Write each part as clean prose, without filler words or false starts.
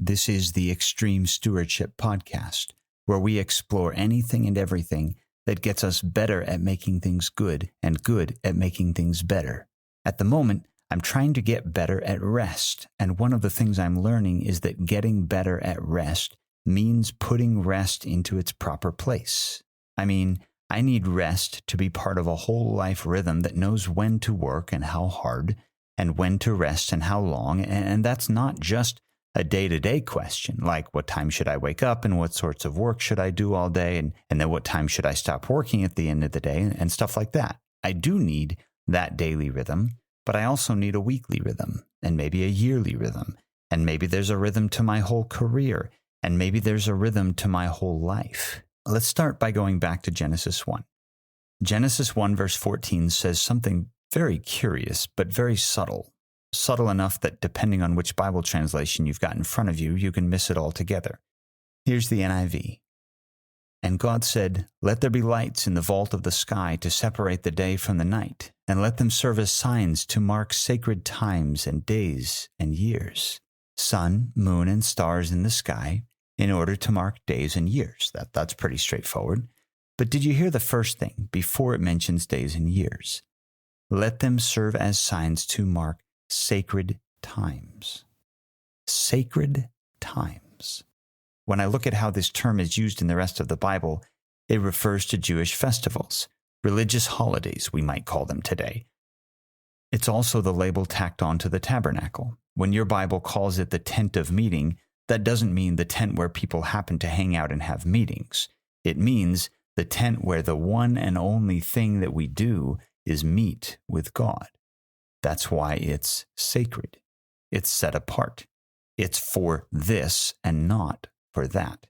This is the Extreme Stewardship Podcast, where we explore anything and everything that gets us better at making things good and good at making things better. At the moment, I'm trying to get better at rest, and one of the things I'm learning is that getting better at rest means putting rest into its proper place. I mean, I need rest to be part of a whole life rhythm that knows when to work and how hard, and when to rest and how long, and that's not just a day-to-day question, like what time should I wake up and what sorts of work should I do all day, and then what time should I stop working at the end of the day, and stuff like that. I do need that daily rhythm, but I also need a weekly rhythm, and maybe a yearly rhythm, and maybe there's a rhythm to my whole career, and maybe there's a rhythm to my whole life. Let's start by going back to Genesis 1. Genesis 1 verse 14 says something very curious, but very subtle. Subtle enough that depending on which Bible translation you've got in front of you, you can miss it altogether. Here's the NIV. And God said, "Let there be lights in the vault of the sky to separate the day from the night, and let them serve as signs to mark sacred times and days and years, sun, moon, and stars in the sky, in order to mark days and years." That's pretty straightforward. But did you hear the first thing before it mentions days and years? Let them serve as signs to mark sacred times. Sacred times. When I look at how this term is used in the rest of the Bible, it refers to Jewish festivals, religious holidays, we might call them today. It's also the label tacked onto the tabernacle. When your Bible calls it the tent of meeting, that doesn't mean the tent where people happen to hang out and have meetings. It means the tent where the one and only thing that we do is meet with God. That's why it's sacred. It's set apart. It's for this and not for that.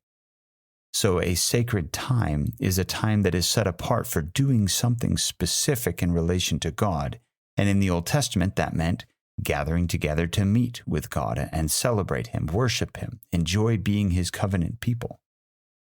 So a sacred time is a time that is set apart for doing something specific in relation to God. And in the Old Testament, that meant gathering together to meet with God and celebrate Him, worship Him, enjoy being His covenant people.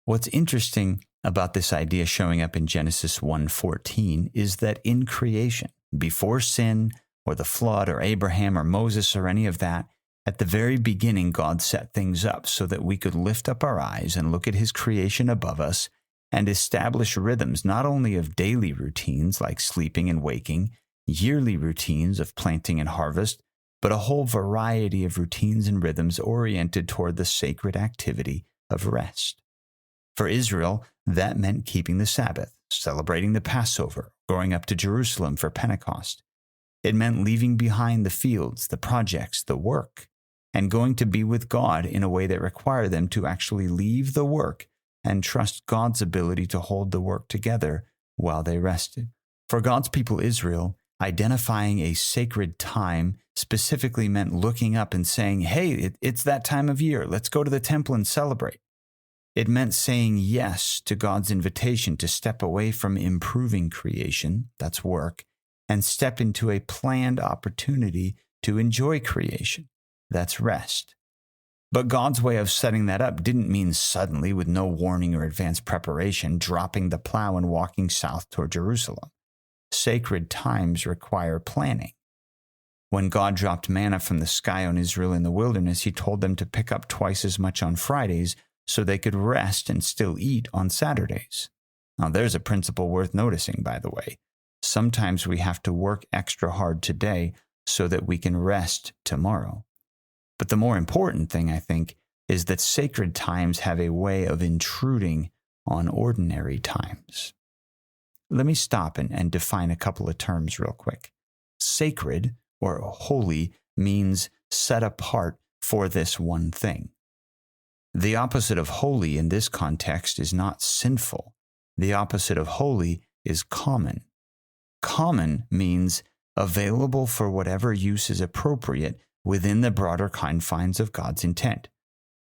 What's interesting about this idea showing up in Genesis 1:14 is that in creation, before sin or the flood or Abraham or Moses or any of that, at the very beginning, God set things up so that we could lift up our eyes and look at His creation above us and establish rhythms not only of daily routines like sleeping and waking, yearly routines of planting and harvest, but a whole variety of routines and rhythms oriented toward the sacred activity of rest. For Israel, that meant keeping the Sabbath, celebrating the Passover, going up to Jerusalem for Pentecost. It meant leaving behind the fields, the projects, the work, and going to be with God in a way that required them to actually leave the work and trust God's ability to hold the work together while they rested. For God's people Israel, identifying a sacred time specifically meant looking up and saying, "Hey, it's that time of year. Let's go to the temple and celebrate." It meant saying yes to God's invitation to step away from improving creation, that's work, and step into a planned opportunity to enjoy creation, that's rest. But God's way of setting that up didn't mean suddenly, with no warning or advanced preparation, dropping the plow and walking south toward Jerusalem. Sacred times require planning. When God dropped manna from the sky on Israel in the wilderness, He told them to pick up twice as much on Fridays so they could rest and still eat on Saturdays. Now, there's a principle worth noticing, by the way. Sometimes we have to work extra hard today so that we can rest tomorrow. But the more important thing, I think, is that sacred times have a way of intruding on ordinary times. Let me stop and define a couple of terms real quick. Sacred, or holy, means set apart for this one thing. The opposite of holy in this context is not sinful. The opposite of holy is common. Common means available for whatever use is appropriate within the broader confines of God's intent.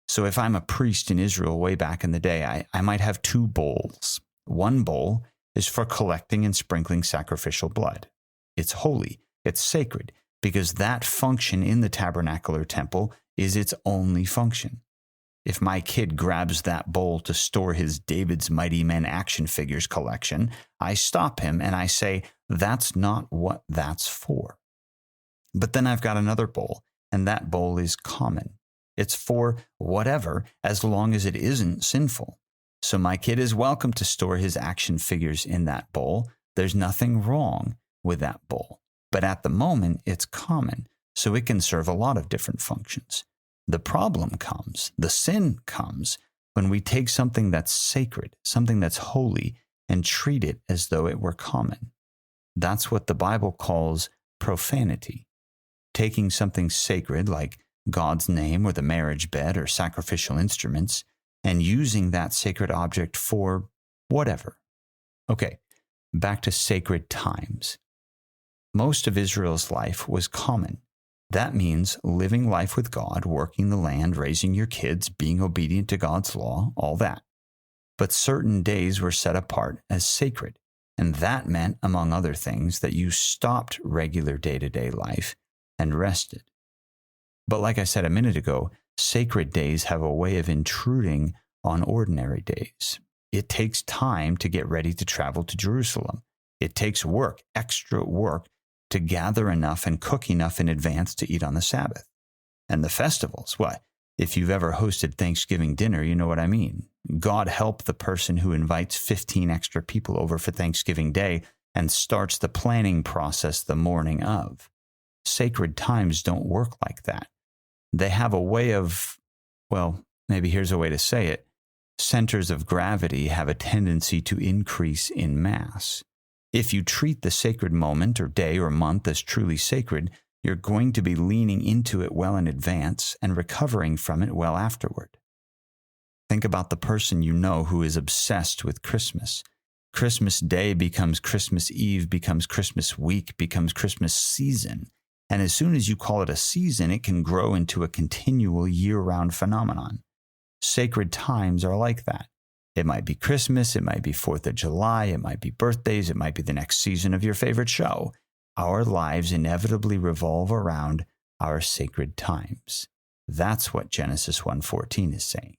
So if I'm a priest in Israel way back in the day, I might have two bowls. One bowl is for collecting and sprinkling sacrificial blood. It's holy, it's sacred, because that function in the tabernacle or temple is its only function. If my kid grabs that bowl to store his David's Mighty Men action figures collection, I stop him and I say, that's not what that's for. But then I've got another bowl, and that bowl is common. It's for whatever, as long as it isn't sinful. So my kid is welcome to store his action figures in that bowl. There's nothing wrong with that bowl. But at the moment, it's common, so it can serve a lot of different functions. The problem comes, the sin comes, when we take something that's sacred, something that's holy, and treat it as though it were common. That's what the Bible calls profanity. Taking something sacred like God's name or the marriage bed or sacrificial instruments and using that sacred object for whatever. Okay, back to sacred times. Most of Israel's life was common. That means living life with God, working the land, raising your kids, being obedient to God's law, all that. But certain days were set apart as sacred, and that meant, among other things, that you stopped regular day-to-day life and rested. But like I said a minute ago, sacred days have a way of intruding on ordinary days. It takes time to get ready to travel to Jerusalem. It takes work, extra work, to gather enough and cook enough in advance to eat on the Sabbath. And the festivals, what? If you've ever hosted Thanksgiving dinner, you know what I mean. God help the person who invites 15 extra people over for Thanksgiving Day and starts the planning process the morning of. Sacred times don't work like that. They have a way of, well, maybe here's a way to say it. Centers of gravity have a tendency to increase in mass. If you treat the sacred moment or day or month as truly sacred, you're going to be leaning into it well in advance and recovering from it well afterward. Think about the person you know who is obsessed with Christmas. Christmas Day becomes Christmas Eve, becomes Christmas week, becomes Christmas season. And as soon as you call it a season, it can grow into a continual year-round phenomenon. Sacred times are like that. It might be Christmas, it might be 4th of July, it might be birthdays, it might be the next season of your favorite show. Our lives inevitably revolve around our sacred times. That's what Genesis 1:14 is saying.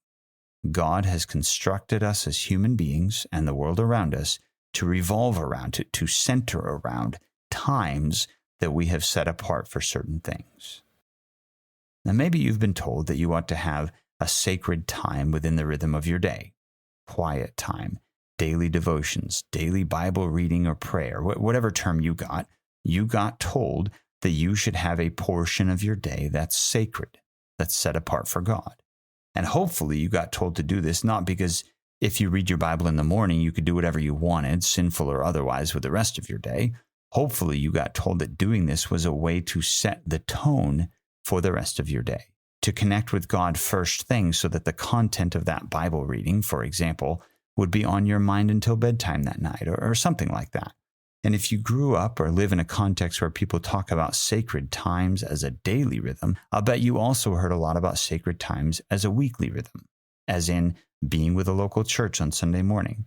God has constructed us as human beings and the world around us to revolve around, to center around times that we have set apart for certain things. Now, maybe you've been told that you ought to have a sacred time within the rhythm of your day. Quiet time, daily devotions, daily Bible reading or prayer, whatever term you got told that you should have a portion of your day that's sacred, that's set apart for God. And hopefully you got told to do this not because if you read your Bible in the morning, you could do whatever you wanted, sinful or otherwise, with the rest of your day. Hopefully you got told that doing this was a way to set the tone for the rest of your day, to connect with God first thing so that the content of that Bible reading, for example, would be on your mind until bedtime that night or something like that. And if you grew up or live in a context where people talk about sacred times as a daily rhythm, I'll bet you also heard a lot about sacred times as a weekly rhythm, as in being with a local church on Sunday morning.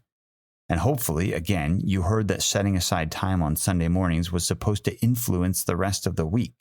And hopefully, again, you heard that setting aside time on Sunday mornings was supposed to influence the rest of the week.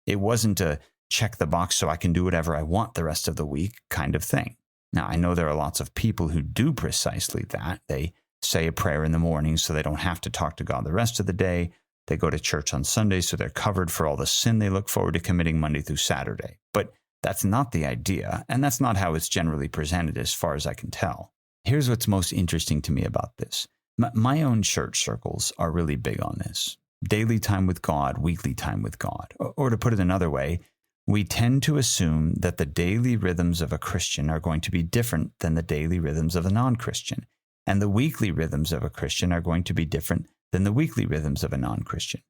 It wasn't a check the box so I can do whatever I want the rest of the week kind of thing. Now, I know there are lots of people who do precisely that. They say a prayer in the morning so they don't have to talk to God the rest of the day. They go to church on Sunday so they're covered for all the sin they look forward to committing Monday through Saturday. But that's not the idea, and that's not how it's generally presented as far as I can tell. Here's what's most interesting to me about this. My own church circles are really big on this. Daily time with God, weekly time with God. Or to put it another way, we tend to assume that the daily rhythms of a Christian are going to be different than the daily rhythms of a non-Christian. And the weekly rhythms of a Christian are going to be different than the weekly rhythms of a non-Christian.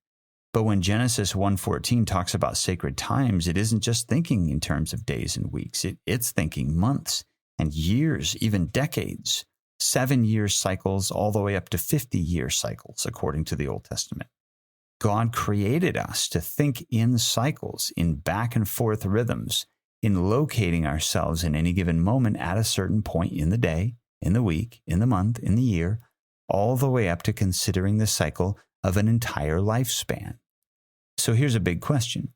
But when Genesis 1:14 talks about sacred times, it isn't just thinking in terms of days and weeks. It's thinking months and years, even decades, 7-year cycles, all the way up to 50-year cycles, according to the Old Testament. God created us to think in cycles, in back and forth rhythms, in locating ourselves in any given moment at a certain point in the day, in the week, in the month, in the year, all the way up to considering the cycle of an entire lifespan. So here's a big question.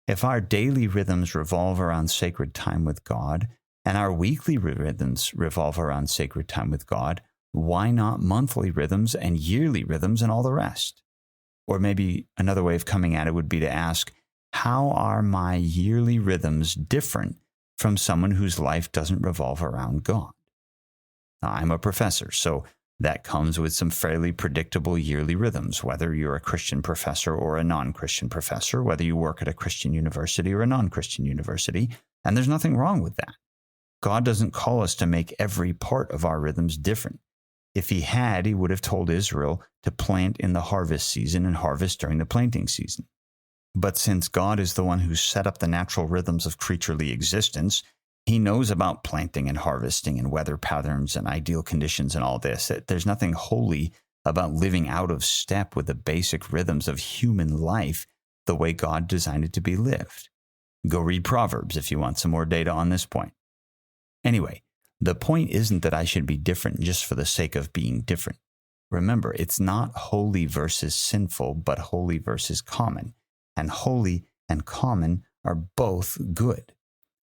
If our daily rhythms revolve around sacred time with God, and our weekly rhythms revolve around sacred time with God, why not monthly rhythms and yearly rhythms and all the rest? Or maybe another way of coming at it would be to ask, how are my yearly rhythms different from someone whose life doesn't revolve around God. Now, I'm a professor, so that comes with some fairly predictable yearly rhythms, whether you're a Christian professor or a non-Christian professor, whether you work at a Christian university or a non-Christian university, and there's nothing wrong with that. God doesn't call us to make every part of our rhythms different. If he had, he would have told Israel to plant in the harvest season and harvest during the planting season. But since God is the one who set up the natural rhythms of creaturely existence, he knows about planting and harvesting and weather patterns and ideal conditions and all this. There's nothing holy about living out of step with the basic rhythms of human life the way God designed it to be lived. Go read Proverbs if you want some more data on this point. Anyway, the point isn't that I should be different just for the sake of being different. Remember, it's not holy versus sinful, but holy versus common. And holy and common are both good.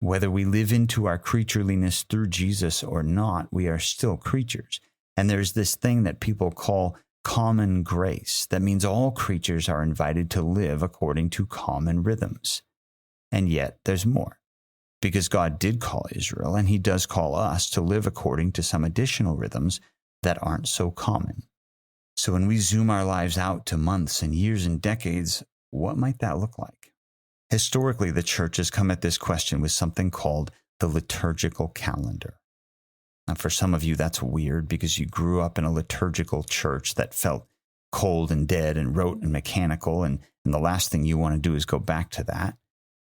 Whether we live into our creatureliness through Jesus or not, we are still creatures. And there's this thing that people call common grace. That means all creatures are invited to live according to common rhythms. And yet there's more. Because God did call Israel, and he does call us to live according to some additional rhythms that aren't so common. So when we zoom our lives out to months and years and decades, what might that look like? Historically, the church has come at this question with something called the liturgical calendar. Now, for some of you, that's weird because you grew up in a liturgical church that felt cold and dead and rote and mechanical, and the last thing you want to do is go back to that.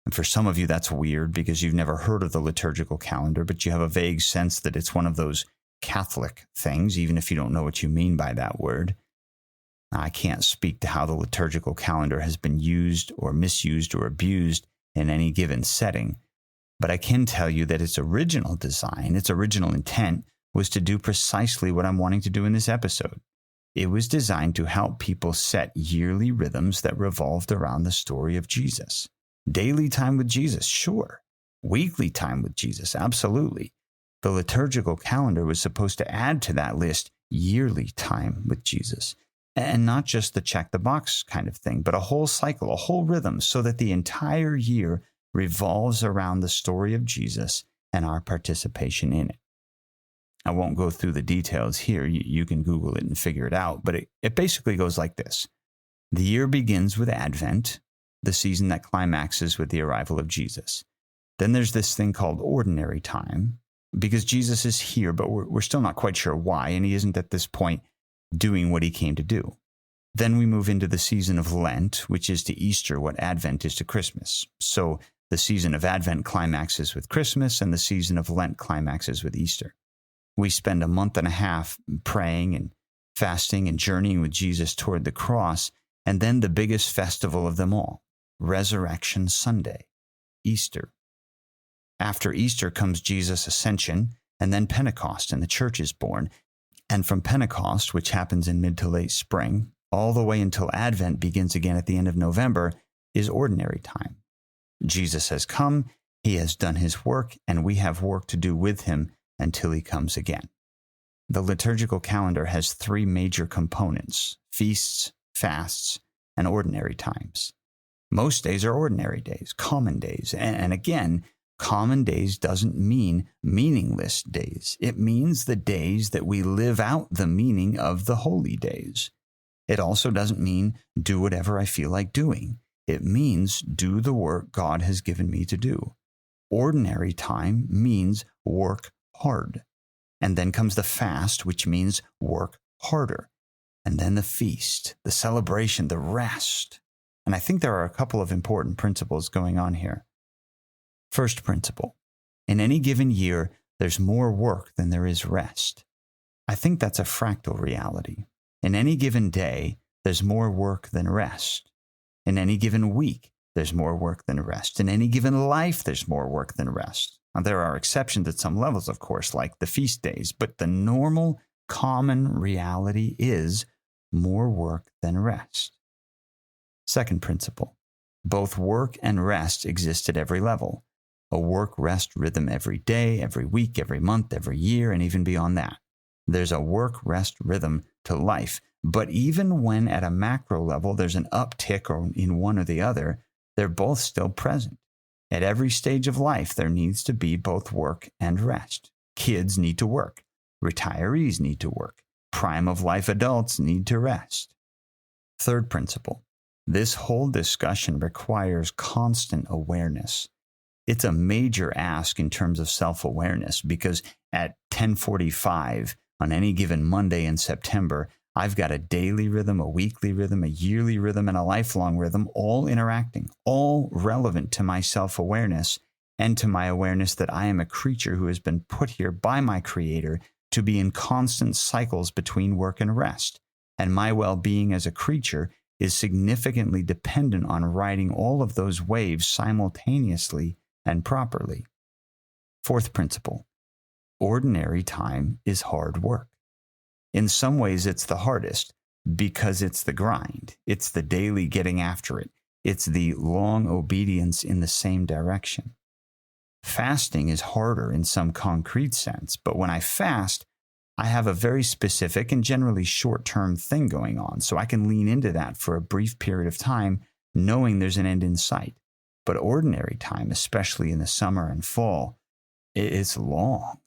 And for some of you, that's weird because you've never heard of the liturgical calendar, but you have a vague sense that it's one of those Catholic things, even if you don't know what you mean by that word. Now, I can't speak to how the liturgical calendar has been used or misused or abused in any given setting, but I can tell you that its original design, its original intent, was to do precisely what I'm wanting to do in this episode. It was designed to help people set yearly rhythms that revolved around the story of Jesus. Daily time with Jesus, sure. Weekly time with Jesus, absolutely. The liturgical calendar was supposed to add to that list yearly time with Jesus. And not just the check the box kind of thing, but a whole cycle, a whole rhythm, so that the entire year revolves around the story of Jesus and our participation in it. I won't go through the details here. You can Google it and figure it out, but it basically goes like this. The year begins with Advent, the season that climaxes with the arrival of Jesus. Then there's this thing called ordinary time, because Jesus is here, but we're still not quite sure why, and he isn't at this point doing what he came to do. Then we move into the season of Lent, which is to Easter what Advent is to Christmas. So the season of Advent climaxes with Christmas, and the season of Lent climaxes with Easter. We spend a month and a half praying and fasting and journeying with Jesus toward the cross, and then the biggest festival of them all, Resurrection Sunday, Easter. After Easter comes Jesus' ascension, and then Pentecost, and the church is born. And from Pentecost, which happens in mid to late spring, all the way until Advent begins again at the end of November, is ordinary time. Jesus has come, he has done his work, and we have work to do with him until he comes again. The liturgical calendar has three major components: feasts, fasts, and ordinary times. Most days are ordinary days, common days, and again, common days doesn't mean meaningless days. It means the days that we live out the meaning of the holy days. It also doesn't mean do whatever I feel like doing. It means do the work God has given me to do. Ordinary time means work hard. And then comes the fast, which means work harder. And then the feast, the celebration, the rest. And I think there are a couple of important principles going on here. First principle, in any given year, there's more work than there is rest. I think that's a fractal reality. In any given day, there's more work than rest. In any given week, there's more work than rest. In any given life, there's more work than rest. Now, there are exceptions at some levels, of course, like the feast days, but the normal, common reality is more work than rest. Second principle, both work and rest exist at every level. A work-rest rhythm every day, every week, every month, every year, and even beyond that. There's a work-rest rhythm to life. But even when at a macro level there's an uptick or in one or the other, they're both still present. At every stage of life, there needs to be both work and rest. Kids need to work. Retirees need to work. Prime of life adults need to rest. Third principle. This whole discussion requires constant awareness. It's a major ask in terms of self-awareness because at 10:45 on any given Monday in September, I've got a daily rhythm, a weekly rhythm, a yearly rhythm, and a lifelong rhythm, all interacting, all relevant to my self-awareness and to my awareness that I am a creature who has been put here by my Creator to be in constant cycles between work and rest. And my well-being as a creature is significantly dependent on riding all of those waves simultaneously and properly. Fourth principle. Ordinary time is hard work. In some ways, it's the hardest because it's the grind. It's the daily getting after it. It's the long obedience in the same direction. Fasting is harder in some concrete sense, but when I fast, I have a very specific and generally short-term thing going on, so I can lean into that for a brief period of time, knowing there's an end in sight. But ordinary time, especially in the summer and fall, it's long.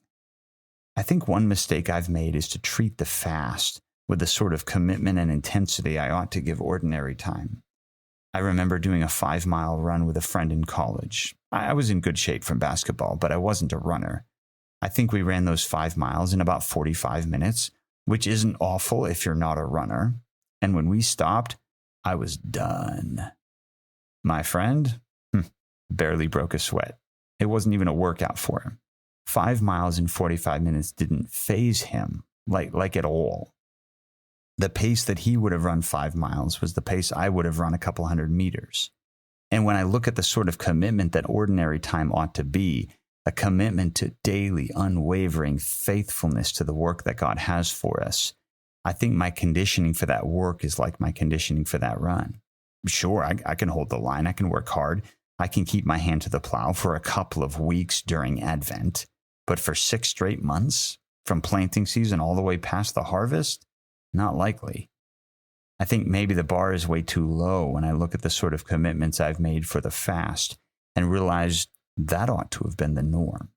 I think one mistake I've made is to treat the fast with the sort of commitment and intensity I ought to give ordinary time. I remember doing a 5-mile run with a friend in college. I was in good shape from basketball, but I wasn't a runner. I think we ran those 5 miles in about 45 minutes, which isn't awful if you're not a runner. And when we stopped, I was done. My friend barely broke a sweat. It wasn't even a workout for him. 5 miles in 45 minutes didn't faze him, like at all. The pace that he would have run 5 miles was the pace I would have run a couple hundred meters. And when I look at the sort of commitment that ordinary time ought to be, a commitment to daily, unwavering faithfulness to the work that God has for us, I think my conditioning for that work is like my conditioning for that run. Sure, I can hold the line. I can work hard. I can keep my hand to the plow for a couple of weeks during Advent. But for 6 straight months, from planting season all the way past the harvest, not likely. I think maybe the bar is way too low when I look at the sort of commitments I've made for the fast and realize that ought to have been the norm.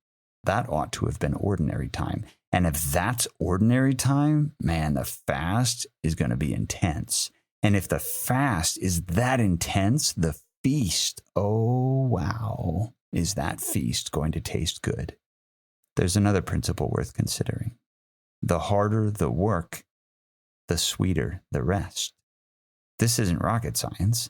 That ought to have been ordinary time. And if that's ordinary time, man, the fast is going to be intense. And if the fast is that intense, the feast, oh wow, is that feast going to taste good? There's another principle worth considering. The harder the work, the sweeter the rest. This isn't rocket science.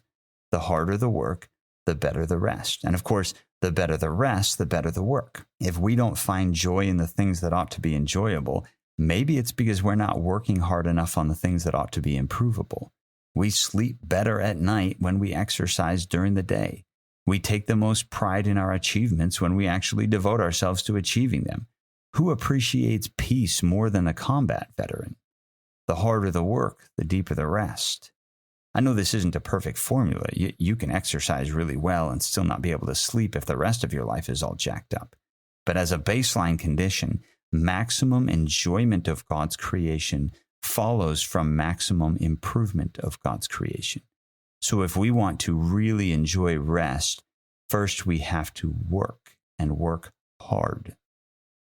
The harder the work, the better the rest. And of course, the better the rest, the better the work. If we don't find joy in the things that ought to be enjoyable, maybe it's because we're not working hard enough on the things that ought to be improvable. We sleep better at night when we exercise during the day. We take the most pride in our achievements when we actually devote ourselves to achieving them. Who appreciates peace more than a combat veteran? The harder the work, the deeper the rest. I know this isn't a perfect formula. You can exercise really well and still not be able to sleep if the rest of your life is all jacked up. But as a baseline condition, maximum enjoyment of God's creation follows from maximum improvement of God's creation. So if we want to really enjoy rest, first we have to work and work hard.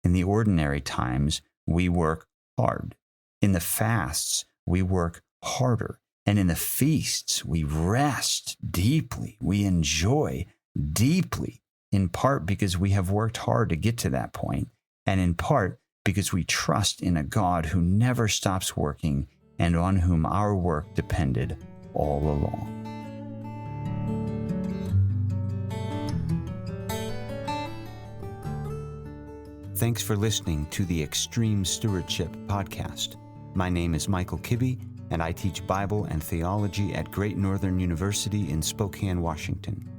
In the ordinary times, we work hard. In the fasts, we work harder. And in the feasts, we rest deeply. We enjoy deeply, in part because we have worked hard to get to that point, and in part because we trust in a God who never stops working and on whom our work depended all along. Thanks for listening to the Extreme Stewardship Podcast. My name is Michael Kibbe, and I teach Bible and theology at Great Northern University in Spokane, Washington.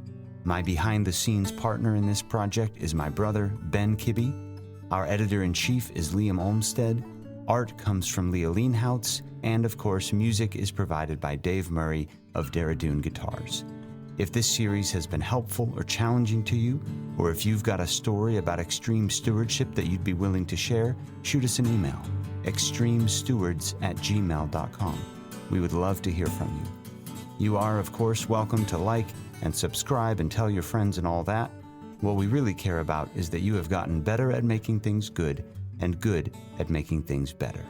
My behind-the-scenes partner in this project is my brother, Ben Kibbe. Our editor-in-chief is Liam Olmsted. Art comes from Leah Leanhoutz, and of course, music is provided by Dave Murray of Daradoon Guitars. If this series has been helpful or challenging to you, or if you've got a story about extreme stewardship that you'd be willing to share, shoot us an email, extremestewards@gmail.com. We would love to hear from you. You are, of course, welcome to like and subscribe and tell your friends and all that. What we really care about is that you have gotten better at making things good and good at making things better.